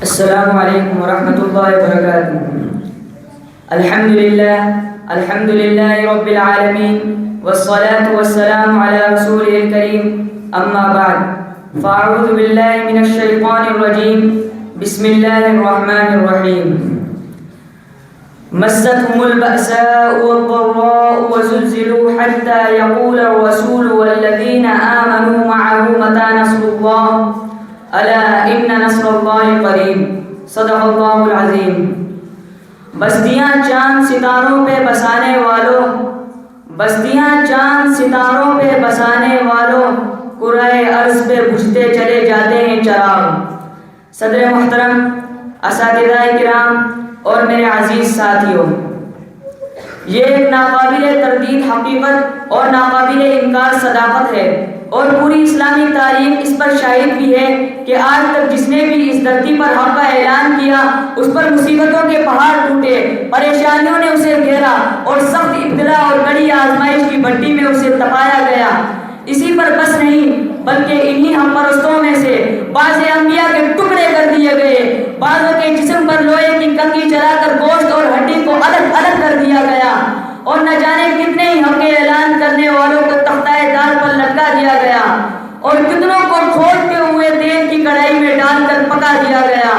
السلام علیکم ورحمۃ اللہ وبرکاتہ۔ الحمد للہ رب العالمین والصلاة والسلام علی رسولہ الکریم، اما بعد فاعوذ باللہ من الشیطان الرجیم، بسم اللہ الرحمن الرحیم۔ مستهم البأساء والضراء وزلزلوا حتى يقول الرسول والذين آمنوا معه متى نصر الله الا ان نصر اللہ قریب، صدق اللہ العظیم۔ بستیاں چاند ستاروں پہ بسانے والوں، بستیاں چاند ستاروں پہ بسانے والوں، کرۂ ارض پہ بجھتے چلے جاتے ہیں چراغ۔ صدر محترم، اساتذہ کرام اور میرے عزیز ساتھیوں، یہ ایک ناقابل تردید حقیقت اور ناقابل انکار صداقت ہے، اور پوری اسلامی تاریخ اس پر شاہد بھی ہے کہ آج تک جس نے بھی اس دھرتی پر حق کا اعلان کیا، اس پر مصیبتوں کے پہاڑ ٹوٹے، پریشانیوں نے اسے گھیرا اور سخت ابتلا اور کڑی آزمائش کی بھٹی میں اسے تپایا گیا۔ اسی پر بس نہیں بلکہ انہی ہم پرستوں میں سے بعض انبیاء کے ٹکڑے کر دیے گئے، بعضوں کے جسم پر لوہے کی کنگھی چلا کر گوشت اور ہڈی کو الگ الگ کر دیا گیا، اور نہ جانے کتنے ہی حق اعلان کرنے والوں کو تختہ دار پر لٹکا دیا گیا، اور کتنوں کو کھولتے ہوئے تیل کی کڑھائی میں ڈال کر پکا دیا گیا۔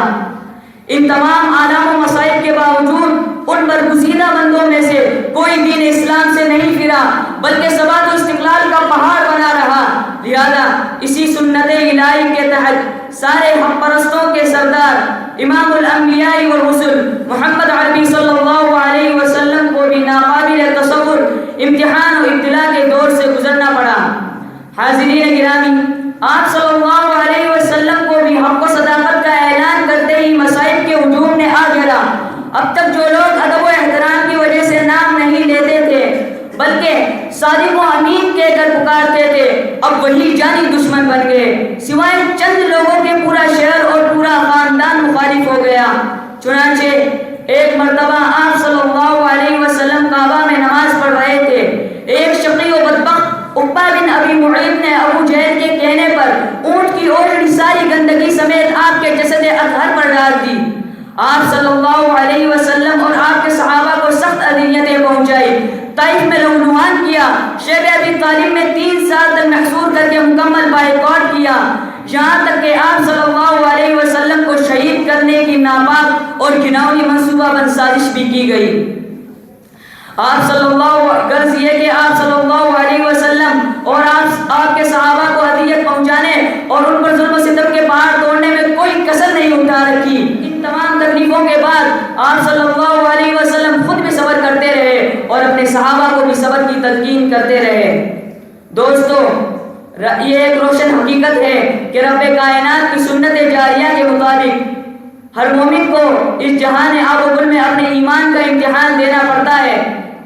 ان تمام آلام و مصائب کے باوجود ان برگزیدہ بندوں میں سے کوئی دین اسلام سے نہیں پھرا، بلکہ ثبات و استقلال کا پہاڑ بنا رہا۔ لہذا اسی سنت الہی کے تحت سارے حق پرستوں کے سردار امام الانبیاء والرسل محمد عربی صلی اللہ علیہ وسلم کو بھی ناقابل تصور امتحان و ابتلا کے دور سے گزرنا پڑا۔ حاضرین گرامی، آپ صلی اللہ علیہ وسلم کو بھی حق و صداقت کا اعلان کرتے ہی مصائب کے ہجوم نے آ گھیرا۔ اب تک جو لوگ ادب و احترام کی وجہ سے نام نہیں لیتے تھے بلکہ صادق و امین کہہ کر پکارتے تھے، اب وہی جانی دشمن بن گئے۔ سوائے چند لوگوں کے پورا شہر اور پورا خاندان مخالف ہو گیا۔ چنانچہ ایک مرتبہ آپ صلی اللہ علیہ وسلم کعبہ میں نماز پڑھ رہے تھے، ایک شقی و بدبخت عقبہ بن ابی معیط نے ابو جہل کے کہنے پر اونٹ کی اوڑھنی ساری گندگی سمیت آپ کے جسد اطہر پر ڈال دی۔ آپ صلی اللہ علیہ وسلم اور آپ کے صحابہ کو سخت اذیتیں پہنچائی، طائف میں لہونوہان کیا، شیب ابی طالب میں 3 سال تک محصور کر کے مکمل بائیکاٹ کیا، یہاں تک کہ آپ صلی اللہ علیہ وسلم کو شہید کرنے کی ناپاک اور گھناؤنی منصوبہ بند سازش بھی کی گئی۔ غرض یہ کہ آپ صلی اللہ علیہ وسلم اور آپ کے صحابہ کو اذیت پہنچانے اور ان پر ظلم و ستم کے پہاڑ توڑنے میں کوئی کسر نہیں اٹھا رکھی۔ ان تمام تکلیفوں کے بعد آپ صلی اللہ علیہ وسلم خود بھی صبر کرتے رہے اور اپنے صحابہ کو بھی صبر کی تلقین کرتے رہے۔ دوستو، یہ ایک روشن حقیقت ہے کہ رب کائنات کی سنت جاریہ کے مطابق ہر مومن کو اس جہان آب و گل میں اپنے ایمان کا امتحان دینا پڑتا ہے،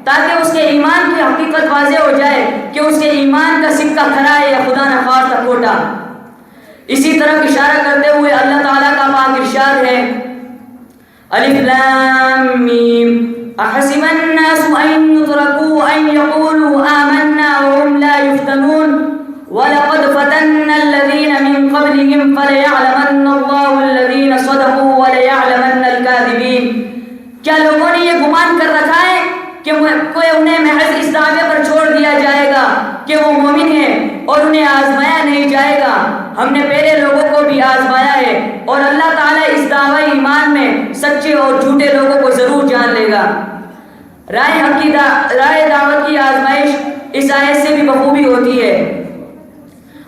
تاکہ اس کے ایمان کی حقیقت واضح ہو جائے کہ اس کے ایمان کا سکہ کھرا ہے یا خدا نخواستہ کھوٹا۔ اسی طرف اشارہ کرتے ہوئے اللہ تعالیٰ کا پاک ارشاد ہے، الف لام میم احسب الناس ان يتركوا ان يقولوا آمنا وهم لا يفتنون وَلَقَدْ فَتَنَّا الَّذِينَ مِن قَبْلِهِمْ فَلَيَعْلَمَنَّ اللَّهُ الَّذِينَ صَدَقُوا وَلَيَعْلَمَنَّ الْكَاذِبِينَ۔ کیا لوگوں نے یہ گمان کر رکھا ہے کہ انہیں محض اس دعوے پر چھوڑ دیا جائے گا کہ وہ مومن ہیں اور انہیں آزمایا نہیں جائے گا؟ ہم نے پہلے لوگوں کو بھی آزمایا ہے، اور اللہ تعالیٰ اس دعوی ایمان میں سچے اور جھوٹے لوگوں کو ضرور جان لے گا۔ رائے دعوت کی آزمائش اس آیت سے بھی بخوبی ہوتی ہے۔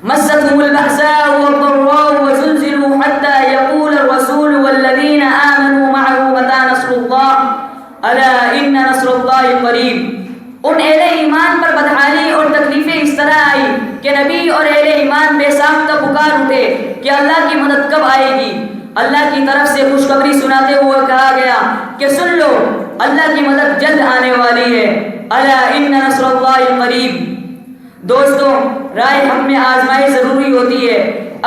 مستهم البأساء والضراء وزلزلوا حتى يقول الرسول والذين آمنوا معه متى نصر الله الا ان نصر الله قریب۔ ان اہل ایمان پر بدحالی اور تکلیفیں اس طرح آئی کہ نبی اور اہل ایمان بے ساختہ پکار اٹھے کہ اللہ کی مدد کب آئے گی۔ اللہ کی طرف سے خوشخبری سناتے ہوئے کہا گیا کہ سن لو، اللہ کی مدد جلد آنے والی ہے، الا ان نصر اللہ قریب۔ دوستو، رائے حق میں آزمائی ضروری ہوتی ہے۔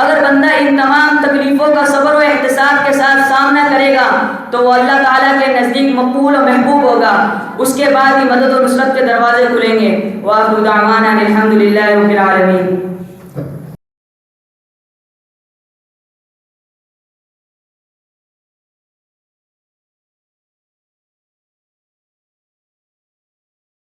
اگر بندہ ان تمام تکلیفوں کا صبر و احتساب کے ساتھ سامنا کرے گا تو وہ اللہ تعالیٰ کے نزدیک مقبول و محبوب ہوگا، اس کے بعد ہی مدد و نصرت کے دروازے کھلیں گے۔ وآخر دعوانا الحمد للہ رب العالمین۔